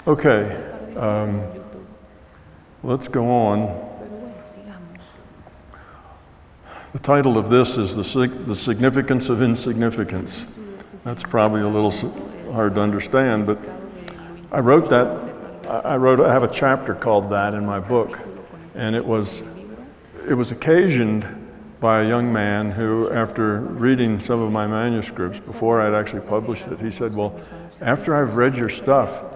Okay, let's go on. The title of this is The Significance of Insignificance. That's probably a little hard to understand, but I wrote that. I have a chapter called that in my book, and it was occasioned by a young man who, after reading some of my manuscripts before I'd actually published it, he said, "Well, after I've read your stuff,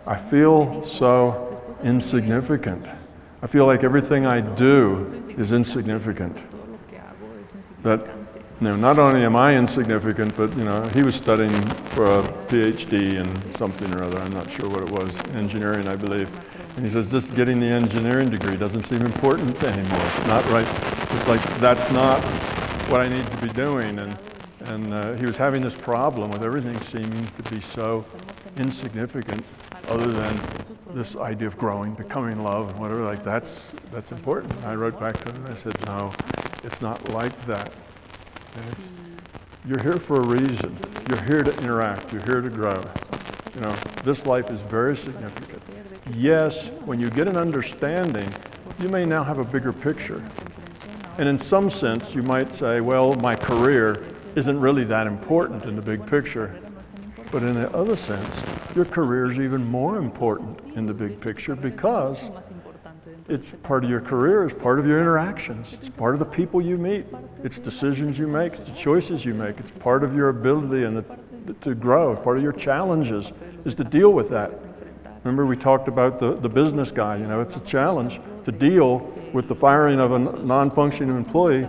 I feel so insignificant. I feel like everything I do is insignificant. That, not only am I insignificant, but, he was studying for a PhD in something or other. I'm not sure what it was, engineering, I believe. And he says, just getting the engineering degree doesn't seem important anymore. It's not right. It's like, that's not what I need to be doing. And he was having this problem with everything seeming to be so insignificant, other than this idea of growing, becoming love, and whatever, like that's important. I wrote back to him and I said, no, it's not like that. Okay? You're here for a reason. You're here to interact. You're here to grow. This life is very significant. Yes, when you get an understanding, you may now have a bigger picture. And in some sense, you might say, well, my career isn't really that important in the big picture. But in the other sense, your career is even more important in the big picture, because it's part of your career, it's part of your interactions, it's part of the people you meet, it's decisions you make, it's the choices you make, it's part of your ability to grow, part of your challenges is to deal with that. Remember, we talked about the business guy, it's a challenge to deal with the firing of a non-functioning employee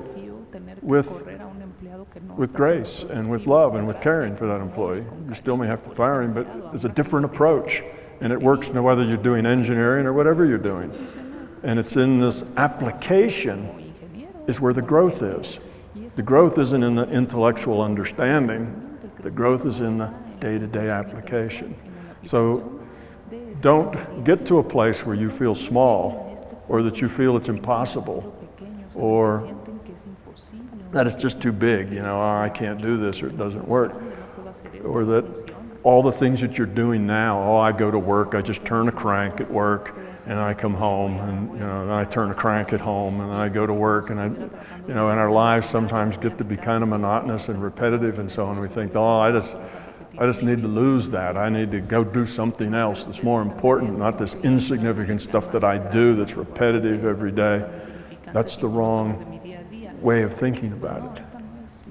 with grace and with love and with caring for that employee. You still may have to fire him, but there's a different approach, and it works whether you're doing engineering or whatever you're doing. And it's in this application is where the growth is. The growth isn't in the intellectual understanding. The growth is in the day-to-day application. So don't get to a place where you feel small, or that you feel it's impossible, or that it's just too big, I can't do this, or it doesn't work. Or that all the things that you're doing now, I go to work, I just turn a crank at work, and I come home, and I turn a crank at home, and I go to work, and and our lives sometimes get to be kind of monotonous and repetitive and so on. We think, I just need to lose that. I need to go do something else that's more important, not this insignificant stuff that I do that's repetitive every day. That's the wrong way of thinking about it.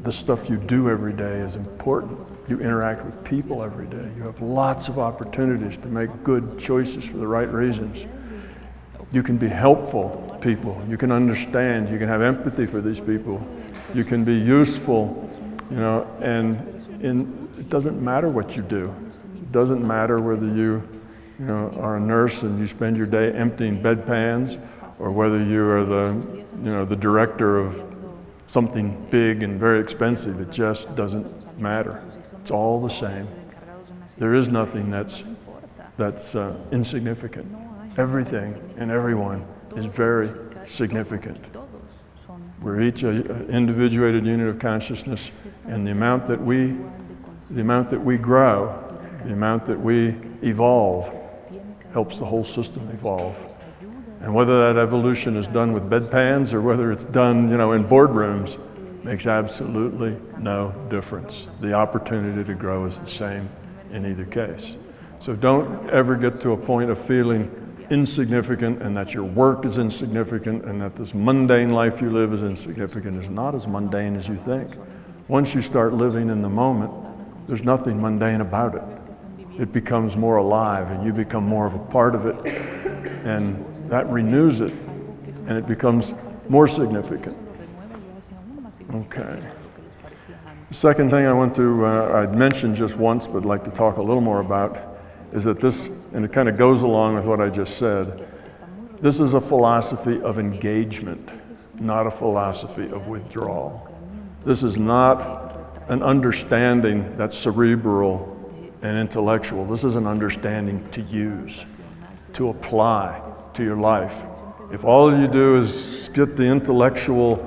The stuff you do every day is important. You interact with people every day. You have lots of opportunities to make good choices for the right reasons. You can be helpful to people. You can understand. You can have empathy for these people. You can be useful, and it doesn't matter what you do. It doesn't matter whether you are a nurse and you spend your day emptying bedpans, or whether you are the director of something big and very expensive. It just doesn't matter. It's all the same. There is nothing that's insignificant. Everything and everyone is very significant. We're each an individuated unit of consciousness, and the amount that we grow, the amount that we evolve, helps the whole system evolve. And whether that evolution is done with bedpans or whether it's done, in boardrooms, makes absolutely no difference. The opportunity to grow is the same in either case. So don't ever get to a point of feeling insignificant, and that your work is insignificant, and that this mundane life you live is insignificant. It's not as mundane as you think. Once you start living in the moment, there's nothing mundane about it. It becomes more alive, and you become more of a part of it, and that renews it, and it becomes more significant. Okay. The second thing I want to, I'd mentioned just once, but I'd like to talk a little more about, is that this, and it kind of goes along with what I just said, this is a philosophy of engagement, not a philosophy of withdrawal. This is not an understanding that's cerebral and intellectual. This is an understanding to use, to apply to your life. If all you do is get the intellectual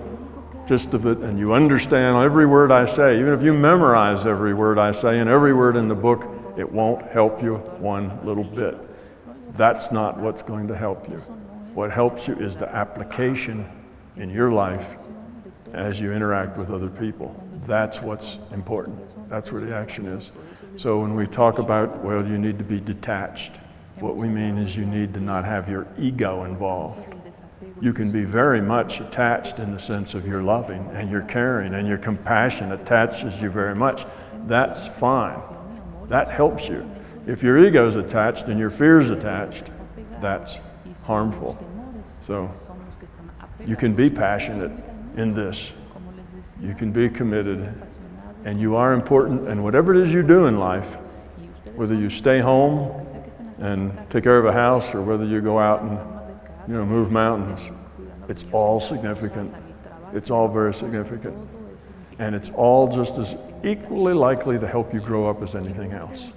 gist of it, and you understand every word I say, even if you memorize every word I say and every word in the book, it won't help you one little bit. That's not what's going to help you. What helps you is the application in your life as you interact with other people. That's what's important. That's where the action is. So when we talk about, well, you need to be detached, what we mean is you need to not have your ego involved. You can be very much attached in the sense of you're loving and you're caring and your compassion attaches you very much. That's fine. That helps you. If your ego is attached and your fear is attached, that's harmful. So you can be passionate in this. You can be committed, and you are important. And whatever it is you do in life, whether you stay home and take care of a house or whether you go out and move mountains, it's all significant. It's all very significant. And it's all just as equally likely to help you grow up as anything else.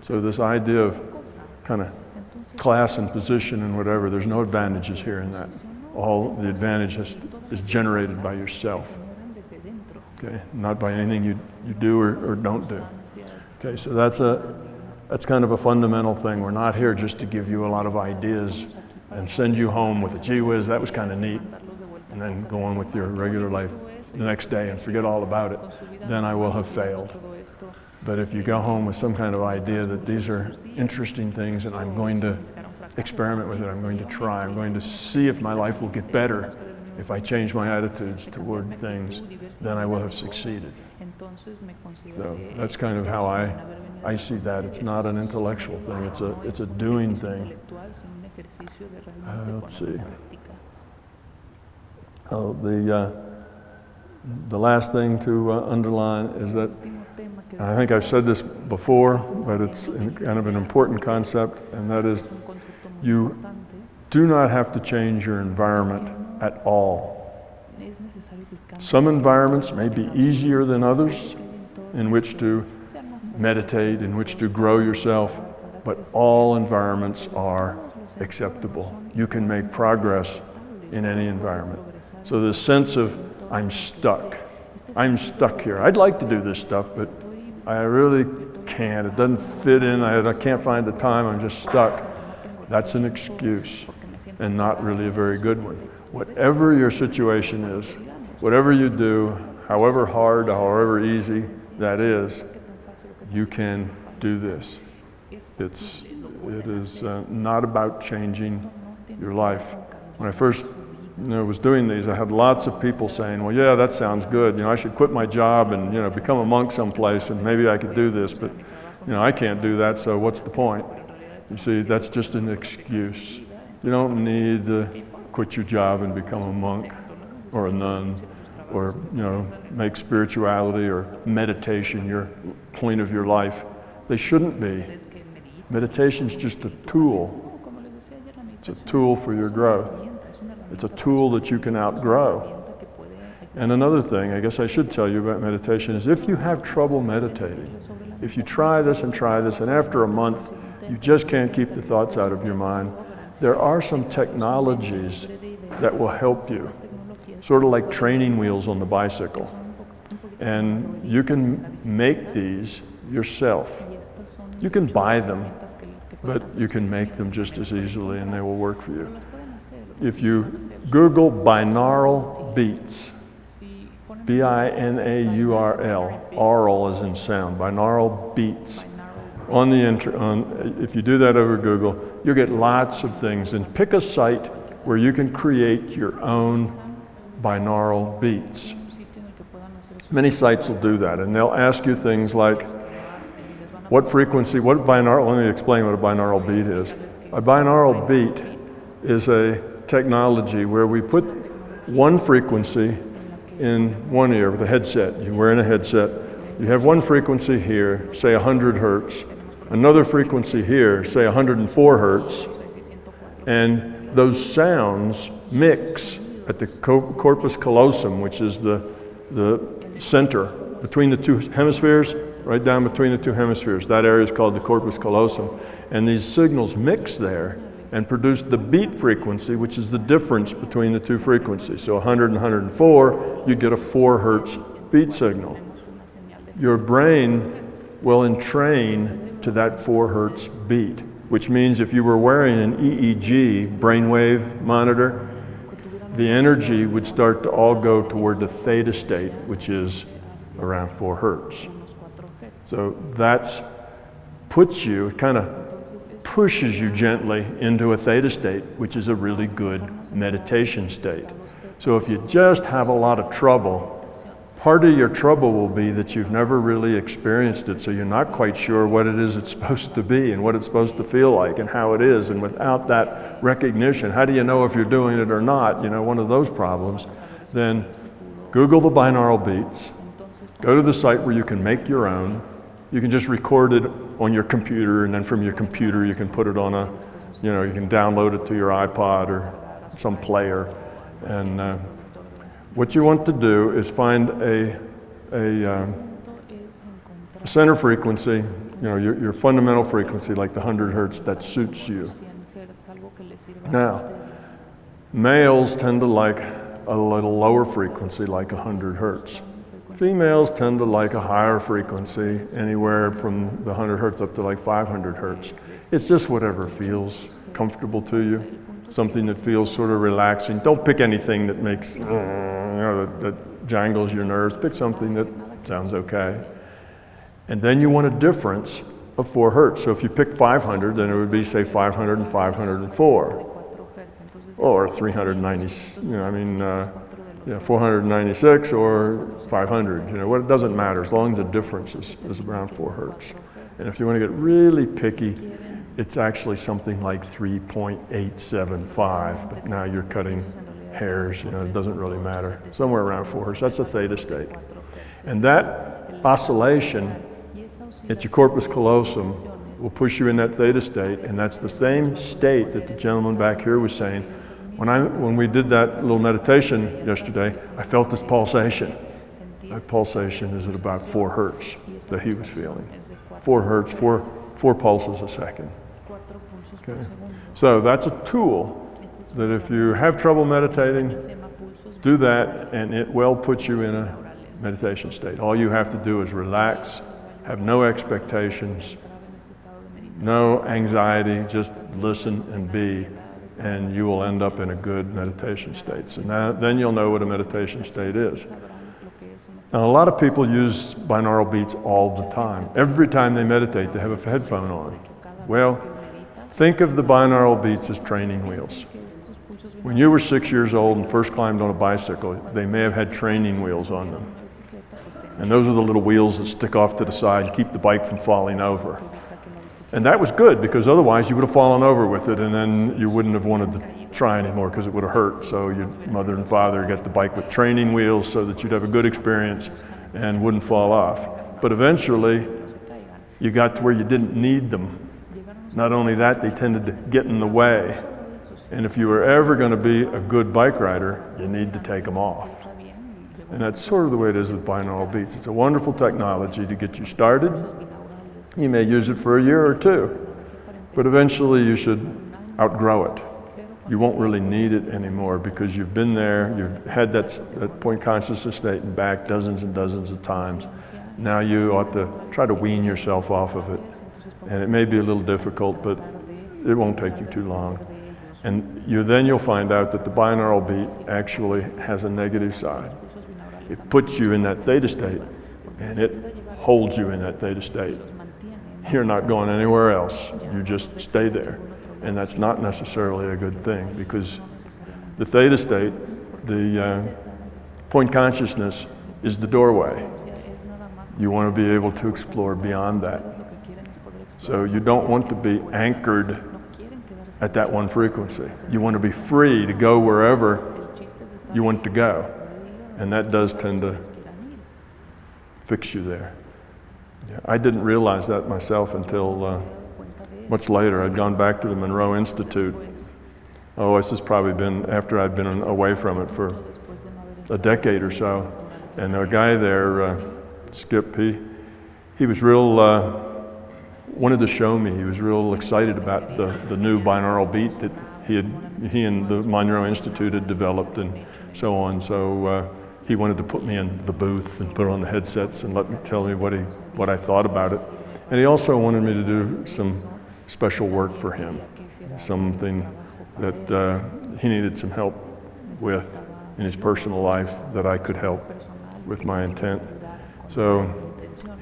So this idea of kind of class and position and whatever, there's no advantages here in that. All the advantage is generated by yourself. Okay, not by anything you do or don't do. Okay, so that's kind of a fundamental thing. We're not here just to give you a lot of ideas and send you home with a gee whiz, that was kind of neat, and then go on with your regular life the next day and forget all about it. Then I will have failed. But if you go home with some kind of idea that these are interesting things and I'm going to experiment with it, I'm going to try, I'm going to see if my life will get better if I change my attitudes toward things, then I will have succeeded. So that's kind of how I see that. It's not an intellectual thing, it's a doing thing. Let's see. Oh, the last thing to underline is that, I think I've said this before, but it's kind of an important concept, and that is you do not have to change your environment at all. Some environments may be easier than others in which to meditate, in which to grow yourself, but all environments are acceptable. You can make progress in any environment. So this sense of, I'm stuck here. I'd like to do this stuff, but I really can't. It doesn't fit in. I can't find the time. I'm just stuck. That's an excuse, and not really a very good one. Whatever your situation is, whatever you do, however hard, however easy that is, you can do this. It is not about changing your life. When I first was doing these, I had lots of people saying, well, yeah, that sounds good. I should quit my job and become a monk someplace, and maybe I could do this, but I can't do that, so what's the point? You see, that's just an excuse. You don't need to quit your job and become a monk or a nun, or make spirituality or meditation your point of your life. They shouldn't be. Meditation's just a tool. It's a tool for your growth. It's a tool that you can outgrow. And another thing, I guess I should tell you about meditation, is if you have trouble meditating, if you try this, and after a month you just can't keep the thoughts out of your mind, there are some technologies that will help you, sort of like training wheels on the bicycle. And you can make these yourself. You can buy them, but you can make them just as easily and they will work for you. If you Google binaural beats, B-I-N-A-U-R-L, aural as in sound, binaural beats. If you do that over Google, you'll get lots of things. And pick a site where you can create your own binaural beats. Many sites will do that, and they'll ask you things like, let me explain what a binaural beat is. A binaural beat is a technology where we put one frequency in one ear with a headset. You're wearing a headset. You have one frequency here, say 100 hertz, another frequency here, say 104 hertz, and those sounds mix at the corpus callosum, which is the center between the two hemispheres, right down between the two hemispheres. That area is called the corpus callosum. And these signals mix there and produce the beat frequency, which is the difference between the two frequencies. So 100 and 104, you get a 4 hertz beat signal. Your brain will entrain to that 4 hertz beat. which means if you were wearing an EEG, brainwave monitor, the energy would start to all go toward the theta state, which is around 4 hertz. So that's puts you, it kind of pushes you gently into a theta state, which is a really good meditation state. So if you just have a lot of trouble, part of your trouble will be that you've never really experienced it, so you're not quite sure what it is it's supposed to be and what it's supposed to feel like and how it is. And without that recognition, how do you know if you're doing it or not? You know, one of those problems. Then Google the binaural beats, go to the site where you can make your own. You can just record it on your computer, and then from your computer you can put it on you can download it to your iPod or some player. And what you want to do is find a center frequency, your fundamental frequency, like the 100 hertz, that suits you. Now, males tend to like a little lower frequency, like 100 hertz. Females tend to like a higher frequency, anywhere from the 100 hertz up to like 500 hertz. It's just whatever feels comfortable to you. Something that feels sort of relaxing. Don't pick anything that makes, that jangles your nerves. Pick something that sounds okay. And then you want a difference of 4 hertz. So if you pick 500, then it would be, say, 500 and 504. Or 496 or 500. What it doesn't matter, as long as the difference is around 4 hertz. And if you want to get really picky, it's actually something like 3.875, but now you're cutting hairs, it doesn't really matter. Somewhere around 4 hertz, that's a theta state. And that oscillation at your corpus callosum will push you in that theta state, and that's the same state that the gentleman back here was saying. When we did that little meditation yesterday, I felt this pulsation. That pulsation is at about 4 hertz that he was feeling. 4 hertz, four pulses a second. Okay. So that's a tool that if you have trouble meditating, do that, and it will put you in a meditation state. All you have to do is relax, have no expectations, no anxiety, just listen and be, and you will end up in a good meditation state. So then you'll know what a meditation state is. Now, a lot of people use binaural beats all the time. Every time they meditate, they have a headphone on. Well, think of the binaural beats as training wheels. When you were 6 years old and first climbed on a bicycle, they may have had training wheels on them. And those are the little wheels that stick off to the side and keep the bike from falling over. And that was good, because otherwise you would have fallen over with it, and then you wouldn't have wanted to try anymore because it would have hurt. So your mother and father got the bike with training wheels so that you'd have a good experience and wouldn't fall off. But eventually, you got to where you didn't need them. Not only that, they tended to get in the way. And if you were ever going to be a good bike rider, you need to take them off. And that's sort of the way it is with binaural beats. It's a wonderful technology to get you started. You may use it for a year or two, but eventually you should outgrow it. You won't really need it anymore because you've been there, you've had that point consciousness state and back dozens and dozens of times. Now you ought to try to wean yourself off of it. And it may be a little difficult, but it won't take you too long. And then you'll find out that the binaural beat actually has a negative side. It puts you in that theta state, and it holds you in that theta state. You're not going anywhere else. You just stay there. And that's not necessarily a good thing, because the theta state, the point consciousness, is the doorway. You want to be able to explore beyond that. So you don't want to be anchored at that one frequency. You want to be free to go wherever you want to go. And that does tend to fix you there. Yeah, I didn't realize that myself until much later. I'd gone back to the Monroe Institute. Oh, this has probably been after I'd been away from it for a decade or so. And the guy there, Skip, he was real, wanted to show me. He was real excited about the new binaural beat that he and the Monroe Institute had developed and so on. So he wanted to put me in the booth and put on the headsets and let me tell me what I thought about it. And he also wanted me to do some special work for him, something that he needed some help with in his personal life that I could help with my intent. So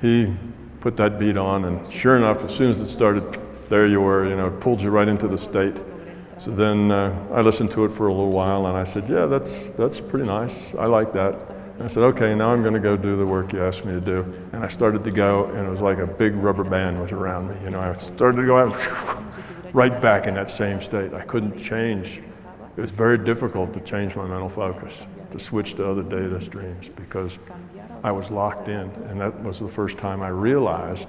he put that beat on, and sure enough, as soon as it started, there you were, it pulled you right into the state. So then I listened to it for a little while, and I said, yeah, that's pretty nice. I like that. And I said, okay, now I'm going to go do the work you asked me to do. And I started to go, and it was like a big rubber band was around me. I started to go out right back in that same state. I couldn't change. It was very difficult to change my mental focus, to switch to other data streams, because I was locked in. And that was the first time I realized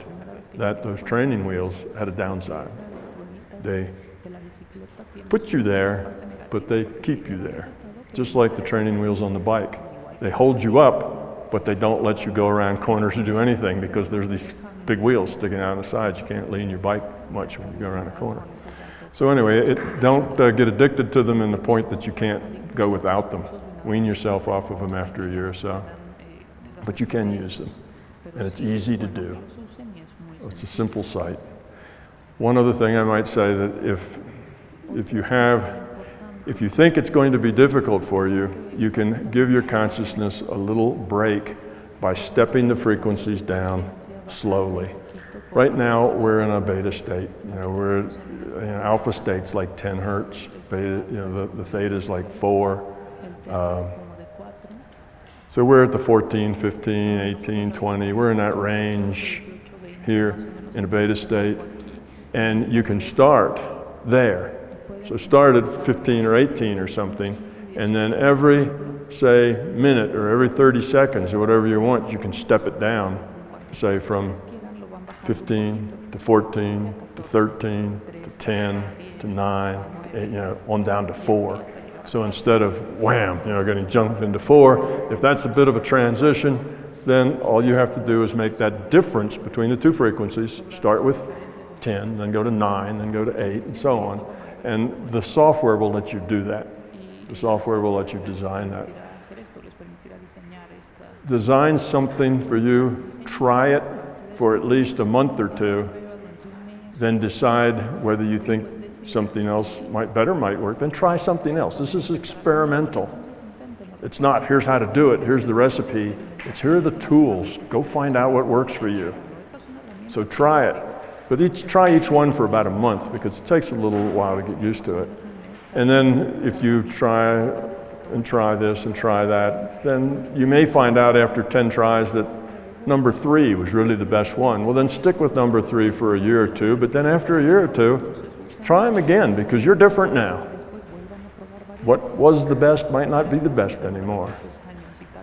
that those training wheels had a downside. They put you there, but they keep you there. Just like the training wheels on the bike. They hold you up, but they don't let you go around corners or do anything, because there's these big wheels sticking out on the sides. You can't lean your bike much when you go around a corner. So anyway, don't get addicted to them in the point that you can't go without them. Wean yourself off of them after a year or so. But you can use them, and it's easy to do. It's a simple site. One other thing I might say, that if you think it's going to be difficult for you, you can give your consciousness a little break by stepping the frequencies down slowly. Right now, we're in a beta state. We're in alpha states like 10 hertz. Beta, the theta is like 4. So we're at the 14, 15, 18, 20. We're in that range here in a beta state. And you can start there. So start at 15 or 18 or something, and then every, say, minute or every 30 seconds or whatever you want, you can step it down, say from 15 to 14 to 13 to 10 to 9, to 8, on down to 4. So instead of wham, getting jumped into 4, if that's a bit of a transition, then all you have to do is make that difference between the two frequencies. Start with 10, then go to 9, then go to 8, and so on. And the software will let you do that. The software will let you design that. Design something for you, try it for at least a month or two, then decide whether you think something else might work, then try something else. This is experimental. It's not, here's how to do it, here's the recipe. It's, here are the tools. Go find out what works for you. So try it. But try each one for about a month, because it takes a little while to get used to it. And then if you try this and try that, then you may find out after 10 tries that number 3 was really the best one. Well, then stick with number 3 for a year or two, but then after a year or two, try them again, because you're different now. What was the best might not be the best anymore.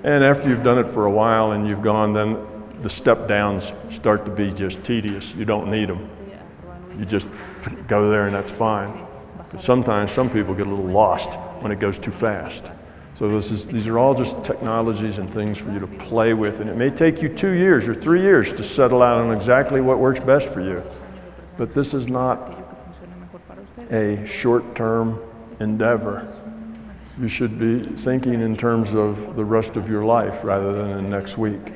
And after you've done it for a while and you've gone, then the step downs start to be just tedious. You don't need them. You just go there and that's fine. But sometimes some people get a little lost when it goes too fast. So these are all just technologies and things for you to play with. And it may take you 2 years or 3 years to settle out on exactly what works best for you. But this is not a short-term endeavor. You should be thinking in terms of the rest of your life rather than in next week.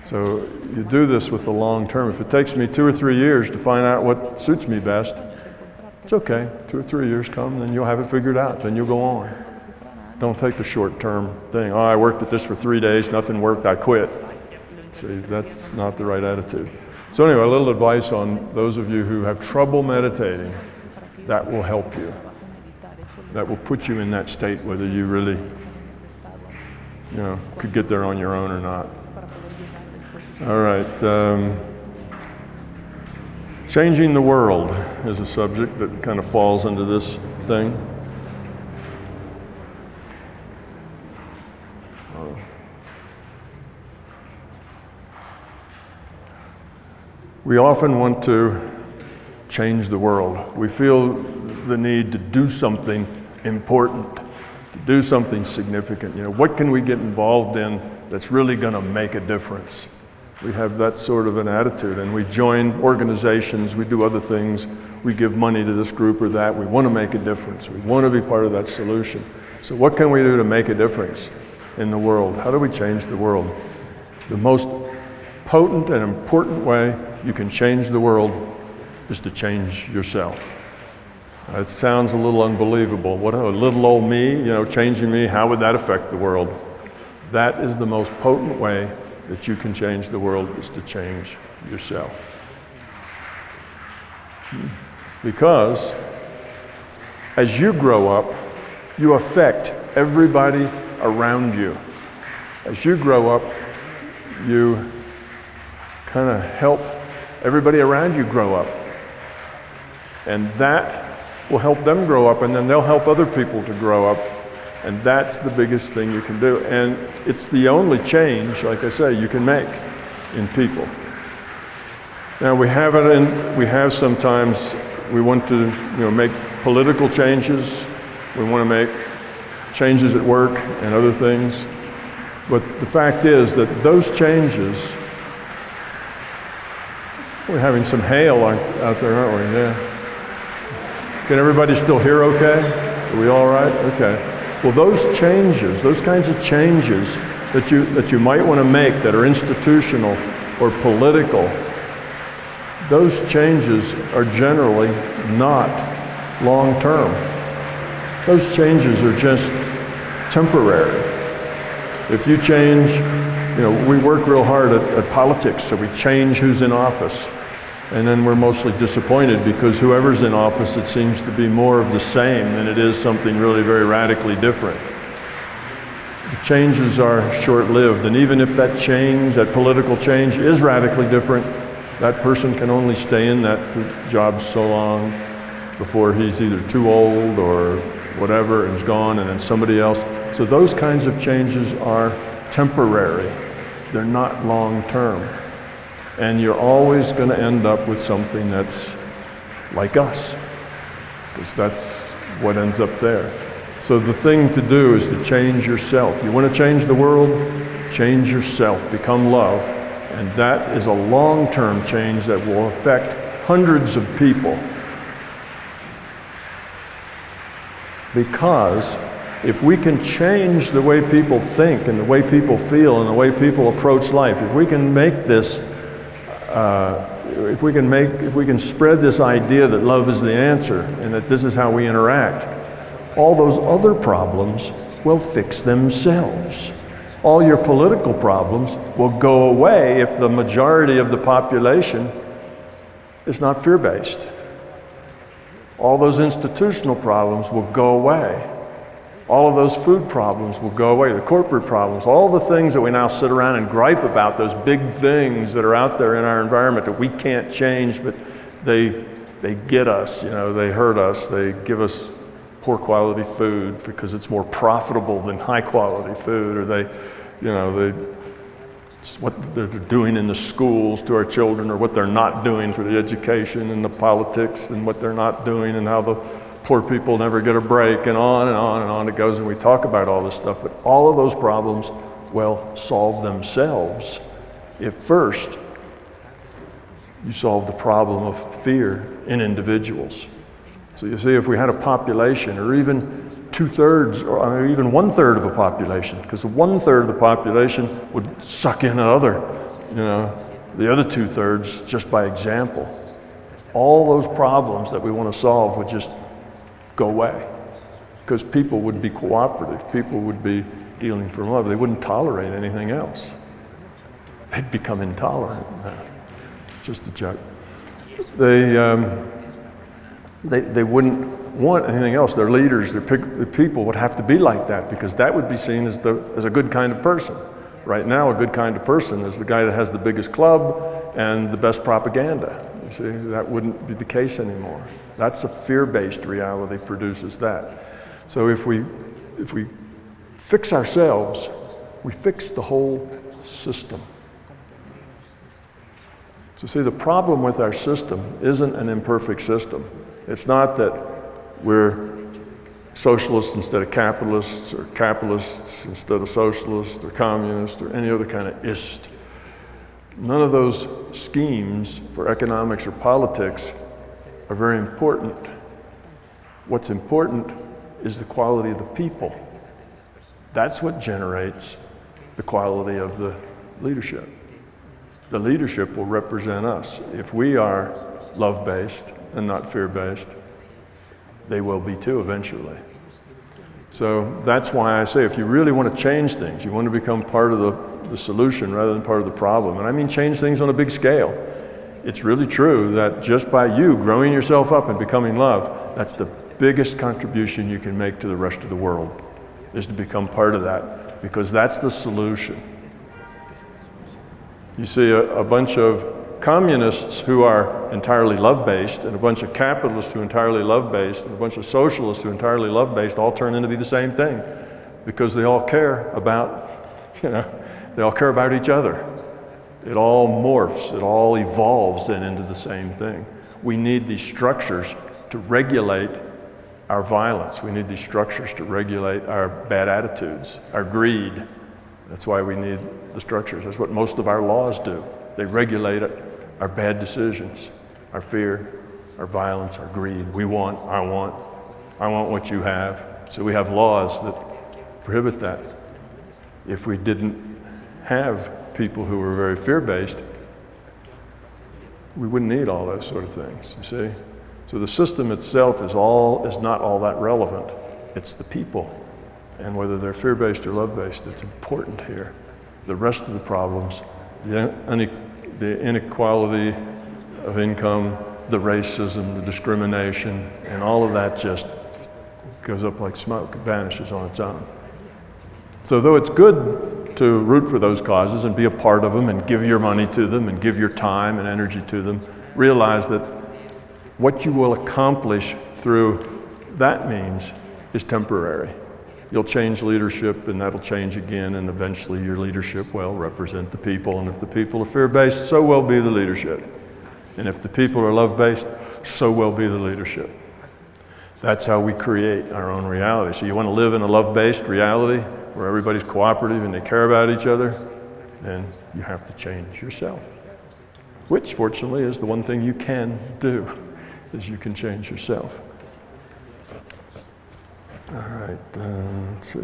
So you do this with the long term. If it takes me 2 or 3 years to find out what suits me best, it's okay. 2 or 3 years come, then you'll have it figured out. Then you'll go on. Don't take the short-term thing. Oh, I worked at this for 3 days, nothing worked, I quit. See, that's not the right attitude. So anyway, a little advice on those of you who have trouble meditating. That will help you. That will put you in that state, whether you really, could get there on your own or not. All right. Changing the world is a subject that kind of falls into this thing. We often want to change the world. We feel the need to do something important, to do something significant. What can we get involved in that's really going to make a difference? We have that sort of an attitude, and we join organizations, we do other things, we give money to this group or that. We want to make a difference. We want to be part of that solution. So what can we do to make a difference in the world? How do we change the world? The most potent and important way you can change the world is to change yourself. It sounds a little unbelievable. What a little old me, changing me, how would that affect the world? That is the most potent way that you can change the world, is to change yourself. Because as you grow up, you affect everybody around you. As you grow up, you kind of help everybody around you grow up. And that will help them grow up, and then they'll help other people to grow up. And that's the biggest thing you can do. And it's the only change, like I say, you can make in people. Now we have sometimes, we want to make political changes. We want to make changes at work and other things. But the fact is that those changes, we're having some hail out there, aren't we? Yeah. Can everybody still hear okay? Are we all right? Okay. Well, those changes, those kinds of changes that you might want to make that are institutional or political, those changes are generally not long-term. Those changes are just temporary. If you change, we work real hard at politics, so we change who's in office. And then we're mostly disappointed because whoever's in office, it seems to be more of the same than it is something really very radically different. The changes are short-lived, and even if that change, that political change, is radically different, that person can only stay in that job so long before he's either too old or whatever and is gone, and then somebody else. So those kinds of changes are temporary. They're not long-term. And you're always going to end up with something that's like us, because that's what ends up there. So the thing to do is to change yourself. You want to change the world? Change yourself. Become love. And that is a long-term change that will affect hundreds of people. Because if we can change the way people think and the way people feel and the way people approach life, if we can make this, if we can spread this idea that love is the answer and that this is how we interact, all those other problems will fix themselves. All your political problems will go away if the majority of the population is not fear-based. All those institutional problems will go away. All of those food problems will go away, the corporate problems, all the things that we now sit around and gripe about, those big things that are out there in our environment that we can't change, but they get us, they hurt us, they give us poor quality food because it's more profitable than high quality food, or what they're doing in the schools to our children, or what they're not doing for the education and the politics, and what they're not doing, and how the poor people never get a break, and on and on and on it goes, and we talk about all this stuff, but all of those problems will solve themselves if first you solve the problem of fear in individuals. So you see, if we had a population, or even 2/3, or even 1/3 of a population, because the 1/3 of the population would suck in the other 2/3 just by example. All those problems that we want to solve would just go away, because people would be cooperative, people would be dealing from love, they wouldn't tolerate anything else. They'd become intolerant. Just a joke. They wouldn't want anything else. Their leaders, their people would have to be like that, because that would be seen as a good kind of person. Right now, a good kind of person is the guy that has the biggest club and the best propaganda. You see, that wouldn't be the case anymore. That's a fear-based reality produces that. So if we fix ourselves, we fix the whole system. So see, the problem with our system isn't an imperfect system. It's not that we're socialists instead of capitalists, or capitalists instead of socialists, or communists, or any other kind of ist. None of those schemes for economics or politics are very important. What's important is the quality of the people. That's what generates the quality of the leadership. The leadership will represent us. If we are love-based and not fear-based, they will be too eventually. So that's why I say if you really want to change things, you want to become part of the solution rather than part of the problem, and I mean change things on a big scale. It's really true that just by you growing yourself up and becoming love, that's the biggest contribution you can make to the rest of the world, is to become part of that, because that's the solution. You see a bunch of communists who are entirely love-based, and a bunch of capitalists who are entirely love-based, and a bunch of socialists who are entirely love-based all turn into be the same thing, because they all care about, they all care about each other. It all morphs, it all evolves then into the same thing. We need these structures to regulate our violence. We need these structures to regulate our bad attitudes, our greed. That's why we need the structures. That's what most of our laws do. They regulate our bad decisions, our fear, our violence, our greed. I want what you have. So we have laws that prohibit that. If we didn't have people who were very fear-based, we wouldn't need all those sort of things, you see? So the system itself is not all that relevant. It's the people, and whether they're fear-based or love-based, it's important here. The rest of the problems, the inequality of income, the racism, the discrimination, and all of that just goes up like smoke. It vanishes on its own. So though it's good to root for those causes and be a part of them and give your money to them and give your time and energy to them, realize that what you will accomplish through that means is temporary. You'll change leadership, and that'll change again, and eventually your leadership will represent the people, and if the people are fear-based, so will be the leadership. And if the people are love-based, so will be the leadership. That's how we create our own reality. So you want to live in a love-based reality where everybody's cooperative and they care about each other, then you have to change yourself. Which, fortunately, is the one thing you can do, is you can change yourself. All right, let's see.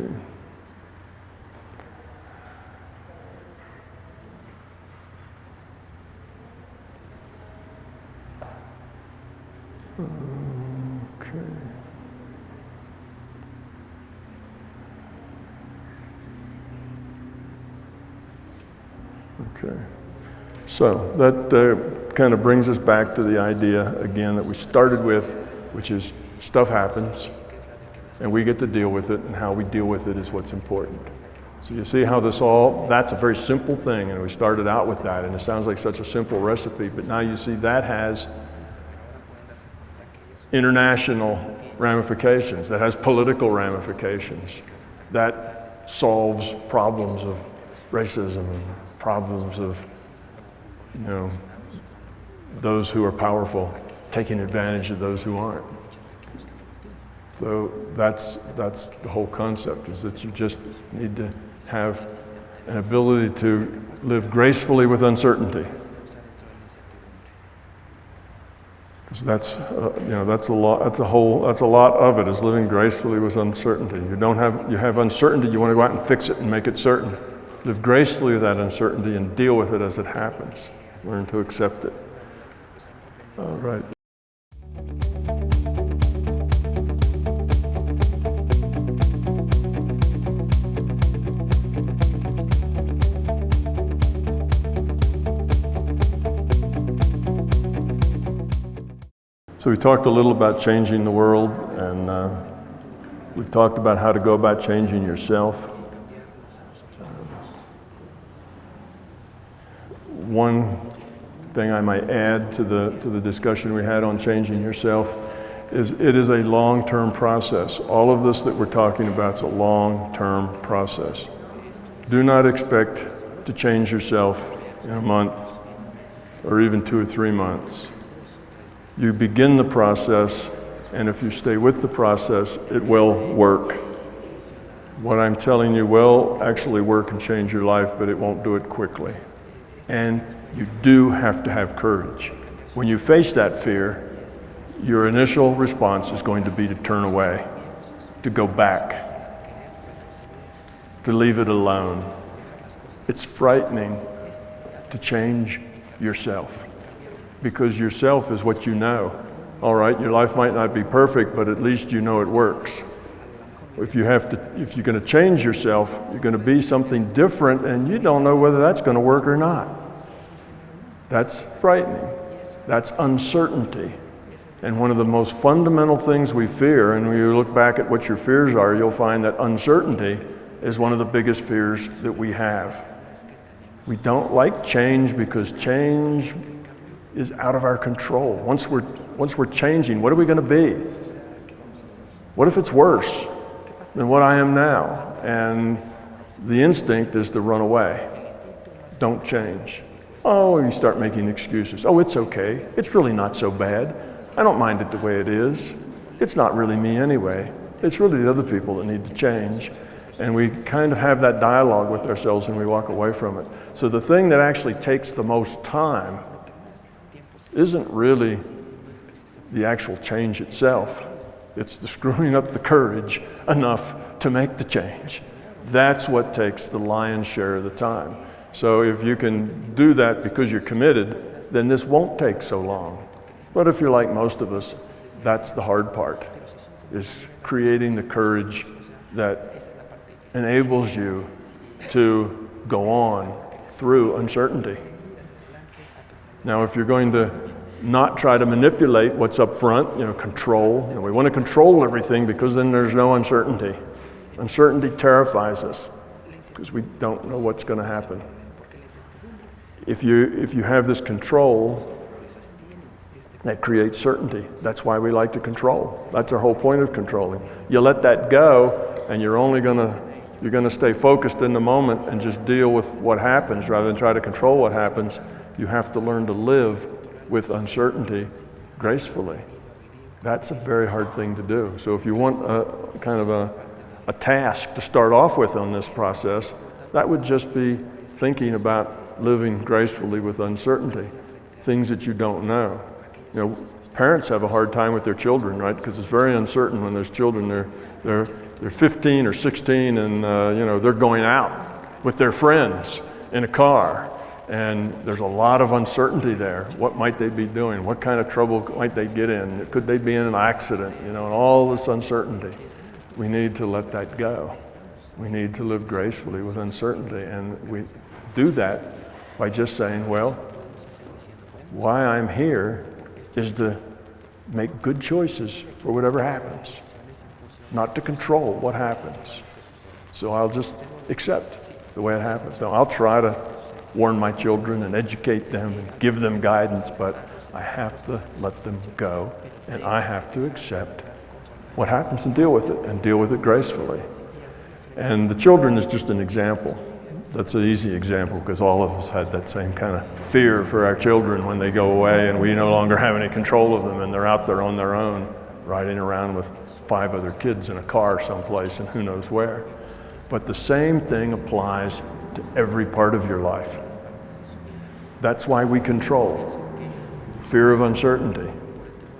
Okay. So that kind of brings us back to the idea again that we started with, which is stuff happens and we get to deal with it, and how we deal with it is what's important. So you see how that's a very simple thing, and we started out with that, and it sounds like such a simple recipe, but now you see that has international ramifications, that has political ramifications, that solves problems of racism and problems of those who are powerful taking advantage of those who aren't. So that's the whole concept, is that you just need to have an ability to live gracefully with uncertainty. Because that's a lot of it, is living gracefully with uncertainty. You have uncertainty, you want to go out and fix it and make it certain. Live gracefully with that uncertainty and deal with it as it happens. Learn to accept it. All right. So we talked a little about changing the world, and we've talked about how to go about changing yourself. One thing I might add to the discussion we had on changing yourself is it is a long-term process. All of this that we're talking about is a long-term process. Do not expect to change yourself in a month or even 2 or 3 months. You begin the process, and if you stay with the process, it will work. What I'm telling you will actually work and change your life, but it won't do it quickly. And you do have to have courage. When you face that fear, your initial response is going to be to turn away, to go back, to leave it alone. It's frightening. to change yourself, because yourself is what you know. All right, your life might not be perfect, but at least you know it works. If you're going to change yourself, you're going to be something different, and you don't know whether that's going to work or not. That's frightening. That's uncertainty. And one of the most fundamental things we fear, and when you look back at what your fears are, you'll find that uncertainty is one of the biggest fears that we have. We don't like change because change is out of our control. Once we're changing, what are we going to be? What if it's worse than what I am now? And the instinct is to run away. Don't change. Oh, you start making excuses. Oh, it's okay. It's really not so bad. I don't mind it the way it is. It's not really me anyway. It's really the other people that need to change. And we kind of have that dialogue with ourselves and we walk away from it. So the thing that actually takes the most time isn't really the actual change itself. It's the screwing up the courage enough to make the change. That's what takes the lion's share of the time. So if you can do that because you're committed, then this won't take so long. But if you're like most of us, that's the hard part, is creating the courage that enables you to go on through uncertainty. Now, if you're going to not try to manipulate what's up front, control, we want to control everything because then there's no uncertainty. Uncertainty terrifies us because we don't know what's going to happen. If you have this control, that creates certainty. That's why we like to control. That's our whole point of controlling. You let that go, and you're going to stay focused in the moment and just deal with what happens rather than try to control what happens. You have to learn to live with uncertainty gracefully. That's a very hard thing to do. So if you want a task to start off with on this process, that would just be thinking about living gracefully with uncertainty, things that you don't know. Parents have a hard time with their children, right? Because it's very uncertain when there's children. They're 15 or 16, and they're going out with their friends in a car, and there's a lot of uncertainty there. What might they be doing? What kind of trouble might they get in? Could they be in an accident? And all this uncertainty. We need to let that go. We need to live gracefully with uncertainty, and we do that by just saying, well, why I'm here is to make good choices for whatever happens, not to control what happens. So I'll just accept the way it happens. Now, I'll try to warn my children and educate them and give them guidance, but I have to let them go, and I have to accept what happens and deal with it gracefully. And the children is just an example. That's an easy example because all of us had that same kind of fear for our children when they go away and we no longer have any control of them and they're out there on their own, riding around with 5 other kids in a car someplace and who knows where. But the same thing applies to every part of your life. That's why we control. Fear of uncertainty.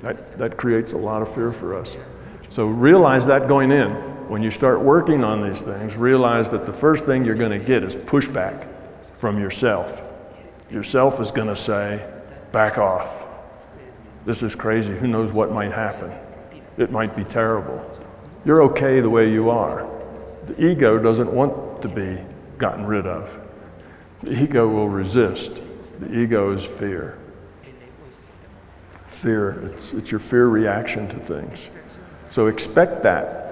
That creates a lot of fear for us. So realize that going in. When you start working on these things, realize that the first thing you're going to get is pushback from yourself. Yourself is going to say, back off. This is crazy. Who knows what might happen? It might be terrible. You're okay the way you are. The ego doesn't want to be gotten rid of. The ego will resist. The ego is fear. Fear, it's your fear reaction to things. So expect that.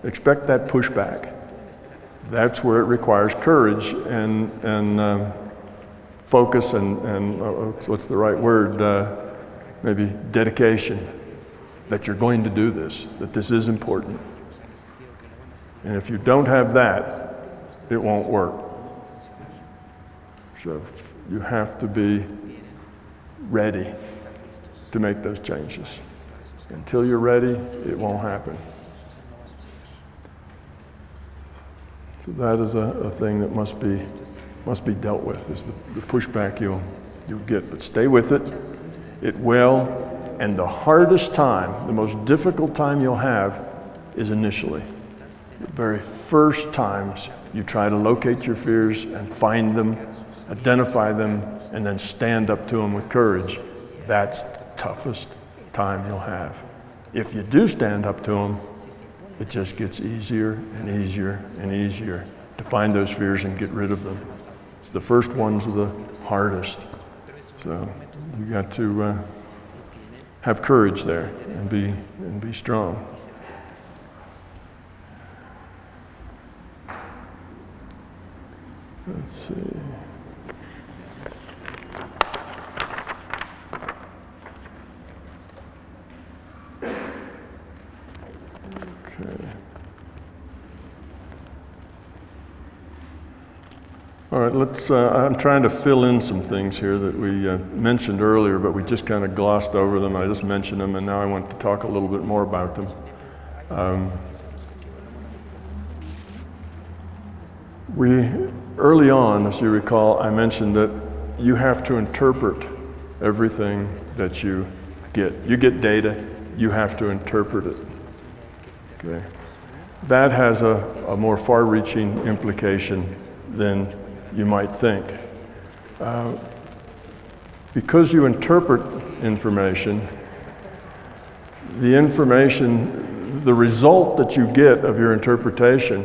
Expect that pushback. That's where it requires courage and focus and what's the right word? Maybe dedication. That you're going to do this, that this is important. And if you don't have that, it won't work. So you have to be ready to make those changes. Until you're ready, it won't happen. So that is a thing that must be dealt with, is the pushback you'll get. But stay with it. It will. And the hardest time, the most difficult time you'll have is initially. The very first times you try to locate your fears and find them identify them, and then stand up to them with courage, that's the toughest time you'll have. If you do stand up to them, it just gets easier and easier and easier to find those fears and get rid of them. The first ones are the hardest. So you got to have courage there and be strong. Let's see. Okay. All right, let's, I'm trying to fill in some things here that we mentioned earlier, but we just kind of glossed over them. I just mentioned them, and now I want to talk a little bit more about them. Early on, as you recall, I mentioned that you have to interpret everything that you get. You get data, you have to interpret it. Okay. That has a more far-reaching implication than you might think. Because you interpret information, the result that you get of your interpretation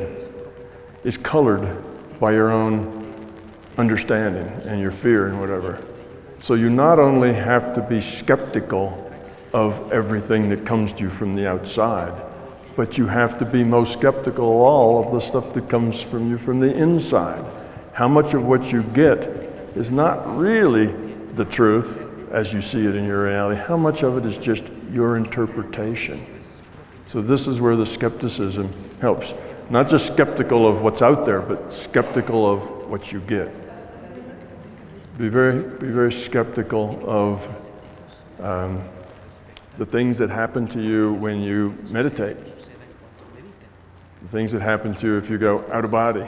is colored by your own understanding and your fear and whatever. So you not only have to be skeptical of everything that comes to you from the outside, but you have to be most skeptical of all of the stuff that comes from you from the inside. How much of what you get is not really the truth as you see it in your reality? How much of it is just your interpretation? So this is where the skepticism helps. Not just skeptical of what's out there, but skeptical of what you get. Be very skeptical of the things that happen to you when you meditate. The things that happen to you if you go out of body.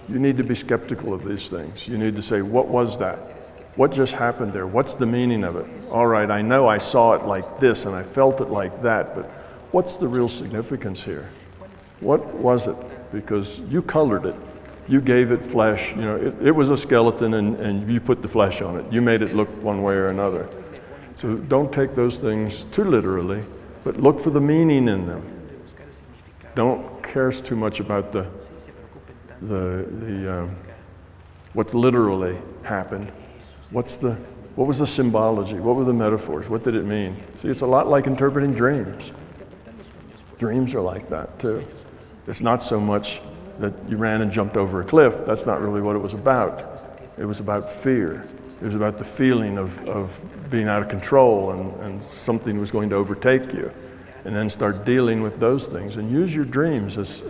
You need to be skeptical of these things. You need to say, what was that? What just happened there? What's the meaning of it? All right, I know I saw it like this and I felt it like that, but what's the real significance here? What was it? Because you colored it. You gave it flesh. You know, it was a skeleton and you put the flesh on it. You made it look one way or another. So don't take those things too literally, but look for the meaning in them. Don't care too much about what literally happened. What was the symbology? What were the metaphors? What did it mean? See, it's a lot like interpreting dreams. Dreams are like that too. It's not so much that you ran and jumped over a cliff. That's not really what it was about. It was about fear. It was about the feeling of being out of control and something was going to overtake you. And then start dealing with those things and use your dreams as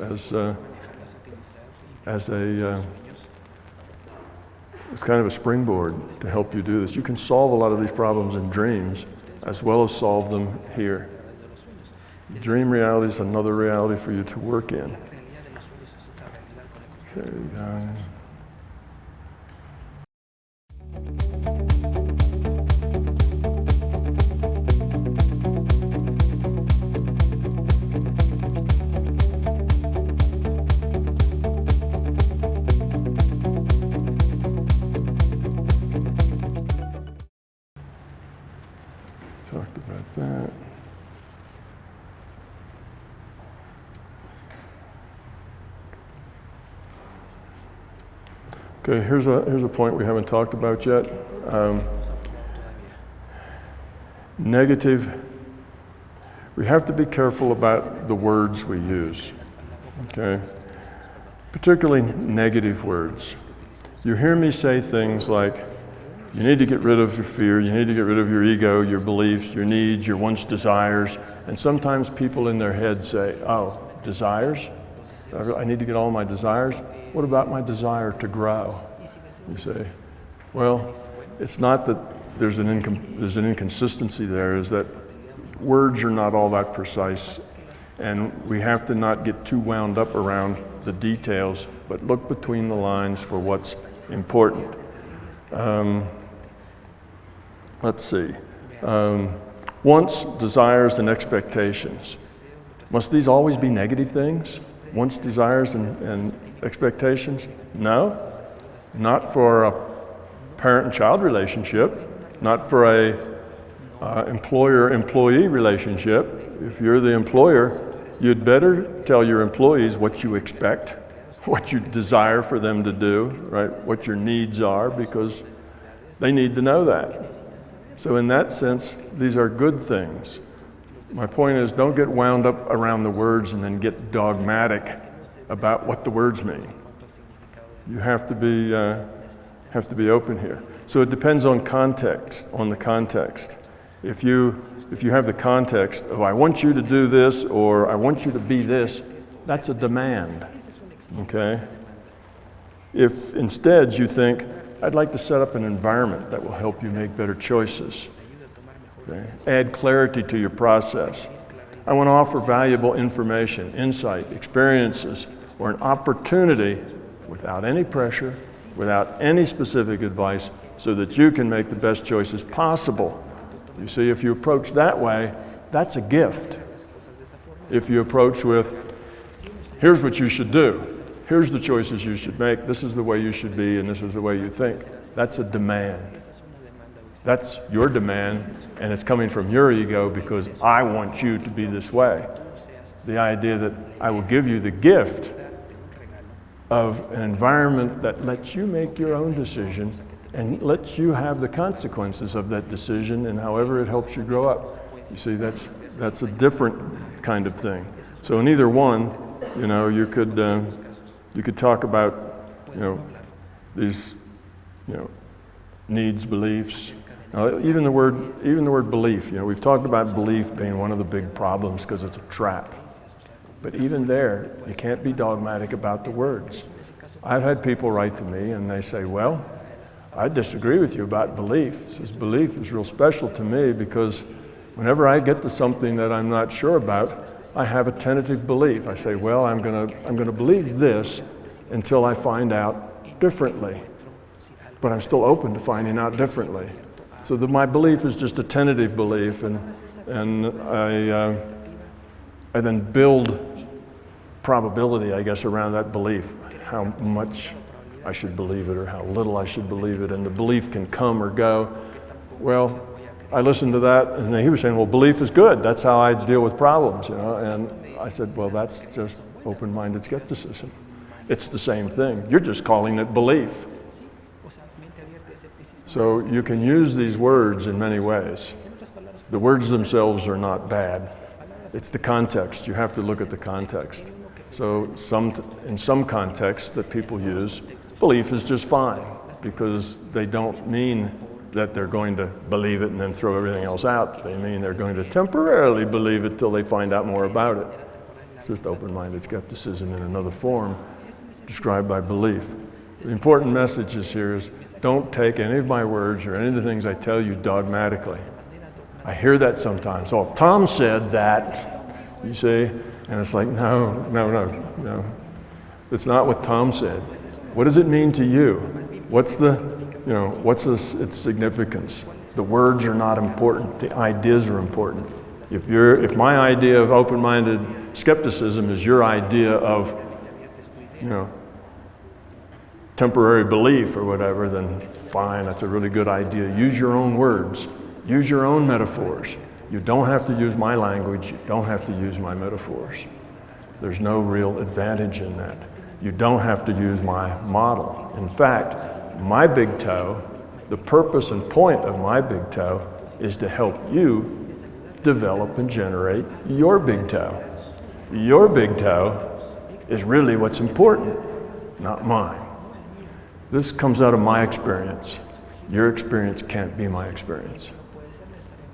kind of a springboard to help you do this. You can solve a lot of these problems in dreams as well as solve them here. Dream reality is another reality for you to work in. Okay, guys. Talked about that. Okay, here's a point we haven't talked about yet. Negative. We have to be careful about the words we use. Okay, particularly negative words. You hear me say things like, you need to get rid of your fear, you need to get rid of your ego, your beliefs, your needs, your wants, desires. And sometimes people in their head say, oh, desires? I need to get all my desires? What about my desire to grow? You say, well, it's not that there's an inconsistency there, is that words are not all that precise. And we have to not get too wound up around the details, but look between the lines for what's important. Let's see. Wants, desires, and expectations. Must these always be negative things? Wants, desires, and expectations? No, not for parent and child relationship, not for a employer-employee relationship. If you're the employer, you'd better tell your employees what you expect, what you desire for them to do, right? What your needs are, because they need to know that. So in that sense, these are good things. My point is, don't get wound up around the words and then get dogmatic about what the words mean. You have to be open here. So it depends on context, on the context. If you have the context of I want you to do this or I want you to be this, that's a demand, okay? If instead you think, I'd like to set up an environment that will help you make better choices, okay? Add clarity to your process. I want to offer valuable information, insight, experiences, or an opportunity without any pressure, without any specific advice, so that you can make the best choices possible. You see, if you approach that way, that's a gift. If you approach with, here's what you should do, here's the choices you should make, this is the way you should be, and this is the way you think, that's a demand. That's your demand, and it's coming from your ego because I want you to be this way. The idea that I will give you the gift of an environment that lets you make your own decision and lets you have the consequences of that decision, and however it helps you grow up. You see, that's a different kind of thing. So in either one, you could talk about, these, needs, beliefs. Even the word belief. We've talked about belief being one of the big problems because it's a trap. But even there, you can't be dogmatic about the words. I've had people write to me and they say, well, I disagree with you about belief. This belief is real special to me because whenever I get to something that I'm not sure about, I have a tentative belief. I say, well, I'm gonna believe this until I find out differently. But I'm still open to finding out differently. So my belief is just a tentative belief, and I then build probability, I guess, around that belief, how much I should believe it or how little I should believe it, and the belief can come or go. Well, I listened to that, and he was saying, well, belief is good. That's how I deal with problems, And I said, well, that's just open-minded skepticism. It's the same thing. You're just calling it belief. So you can use these words in many ways. The words themselves are not bad. It's the context. You have to look at the context. So in some contexts that people use, belief is just fine because they don't mean that they're going to believe it and then throw everything else out. They mean they're going to temporarily believe it till they find out more about it. It's just open-minded skepticism in another form described by belief. The important message is here is don't take any of my words or any of the things I tell you dogmatically. I hear that sometimes. Oh, Tom said that, you see, and it's like, no. It's not what Tom said. What does it mean to you? What's its significance? The words are not important. The ideas are important. If my idea of open-minded skepticism is your idea of, temporary belief or whatever, then fine, that's a really good idea. Use your own words. Use your own metaphors. You don't have to use my language. You don't have to use my metaphors. There's no real advantage in that. You don't have to use my model. In fact, my big toe, the purpose and point of my big toe is to help you develop and generate your big toe. Your big toe is really what's important, not mine. This comes out of my experience. Your experience can't be my experience.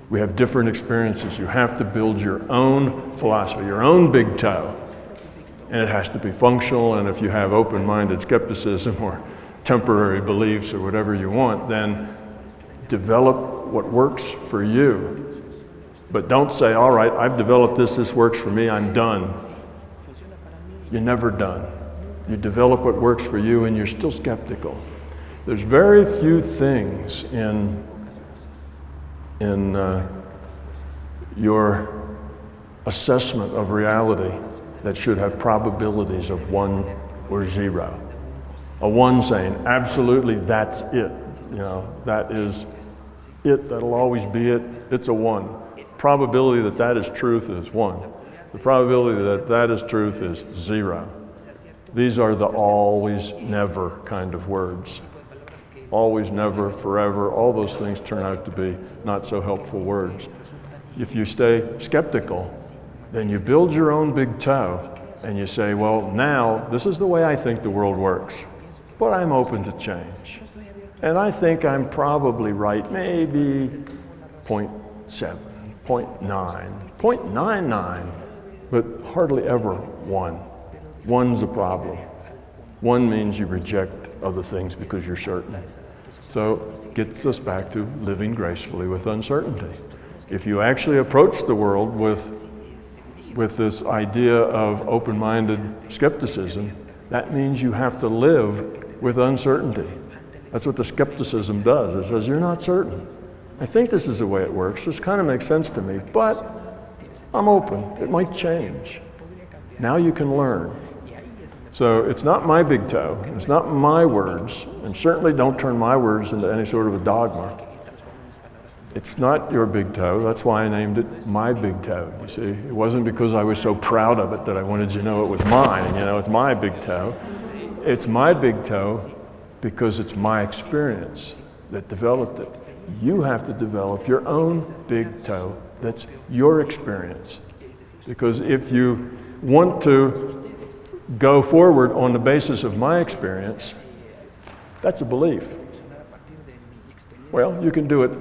We have different experiences. You have to build your own philosophy, your own big toe. And it has to be functional, and if you have open-minded skepticism or temporary beliefs or whatever you want, then develop what works for you. But don't say, all right, I've developed this works for me, I'm done. You're never done. You develop what works for you and you're still skeptical. There's very few things in your assessment of reality that should have probabilities of 1 or 0. A 1 saying, absolutely, that's it. that is it, that'll always be it, it's a 1. Probability that that is truth is 1. The probability that that is truth is 0. These are the always, never kind of words. Always, never, forever, all those things turn out to be not so helpful words. If you stay skeptical, then you build your own big toe and you say, well, now this is the way I think the world works, but I'm open to change. And I think I'm probably right, maybe 0.7, 0.9, 0.99, but hardly ever 1. 1's a problem. 1 means you reject other things because you're certain. So it gets us back to living gracefully with uncertainty. If you actually approach the world with this idea of open-minded skepticism, that means you have to live with uncertainty. That's what the skepticism does. It says, you're not certain. I think this is the way it works. This kind of makes sense to me, but I'm open. It might change. Now you can learn. So it's not my big toe. It's not my words. And certainly don't turn my words into any sort of a dogma. It's not your big toe. That's why I named it my big toe. You see, it wasn't because I was so proud of it that I wanted you to know it was mine. It's my big toe. It's my big toe because it's my experience that developed it. You have to develop your own big toe that's your experience. Because if you want to go forward on the basis of my experience, that's a belief. Well, you can do it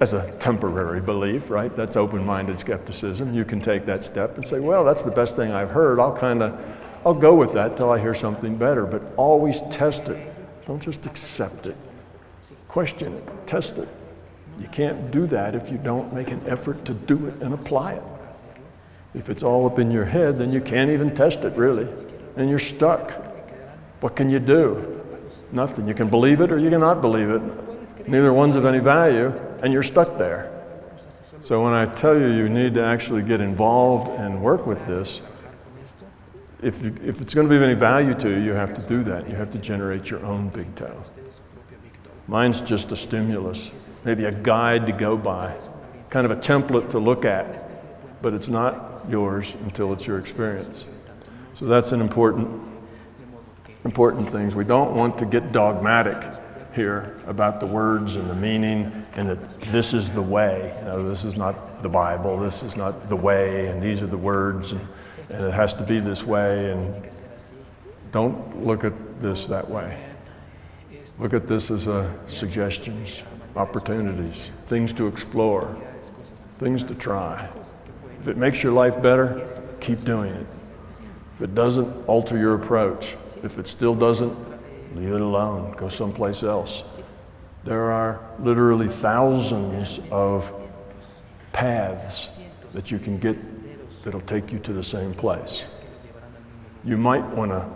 as a temporary belief, right? That's open-minded skepticism. You can take that step and say, well, that's the best thing I've heard. I'll go with that till I hear something better, but always test it. Don't just accept it. Question it, test it. You can't do that if you don't make an effort to do it and apply it. If it's all up in your head, then you can't even test it, really. And you're stuck. What can you do? Nothing. You can believe it or you cannot believe it. Neither one's of any value, and you're stuck there. So when I tell you you need to actually get involved and work with this, if it's going to be of any value to you, you have to do that. You have to generate your own big toe. Mine's just a stimulus, maybe a guide to go by, kind of a template to look at, but it's not yours until it's your experience. So that's an important thing. We don't want to get dogmatic here about the words and the meaning and that this is the way. This is not the Bible, this is not the way, and these are the words, and it has to be this way, and don't look at this that way. Look at this as suggestions, opportunities, things to explore, things to try. If it makes your life better, keep doing it. If it doesn't, alter your approach. If it still doesn't, leave it alone. Go someplace else. There are literally thousands of paths that you can get that'll take you to the same place. You might want to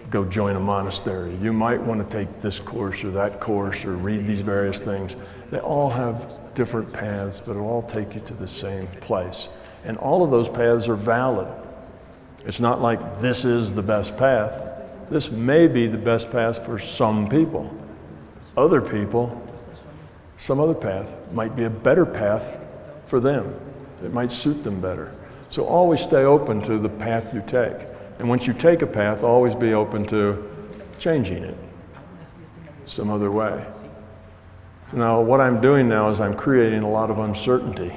go join a monastery. You might want to take this course or that course or read these various things. They all have different paths, but it'll all take you to the same place. And all of those paths are valid. It's not like this is the best path. This may be the best path for some people. Other people, some other path might be a better path for them. It might suit them better. So always stay open to the path you take. And once you take a path, always be open to changing it some other way. So now what I'm doing now is I'm creating a lot of uncertainty,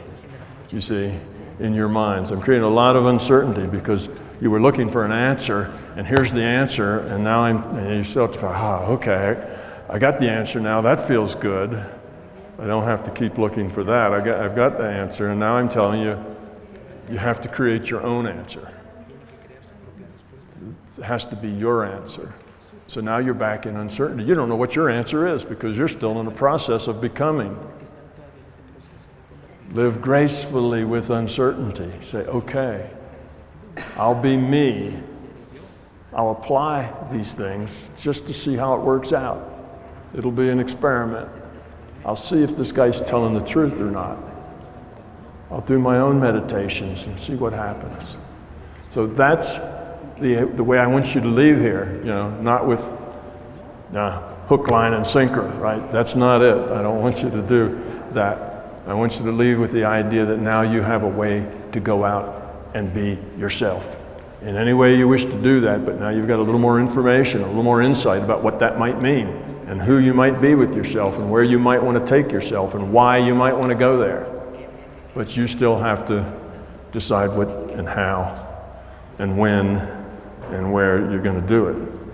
you see, in your minds. I'm creating a lot of uncertainty because you were looking for an answer, and here's the answer, and now and you start to go, okay, I got the answer now, that feels good. I don't have to keep looking for that. I've got the answer, and now I'm telling you, you have to create your own answer. It has to be your answer. So now you're back in uncertainty. You don't know what your answer is because you're still in the process of becoming. Live gracefully with uncertainty. Say, okay, I'll be me. I'll apply these things just to see how it works out. It'll be an experiment. I'll see if this guy's telling the truth or not. I'll do my own meditations and see what happens. So that's the way I want you to leave here, not with hook, line, and sinker, right? That's not it. I don't want you to do that. I want you to leave with the idea that now you have a way to go out and be yourself in any way you wish to do that, but now you've got a little more information, a little more insight about what that might mean and who you might be with yourself and where you might want to take yourself and why you might want to go there. But you still have to decide what and how and when and where you're going to do it.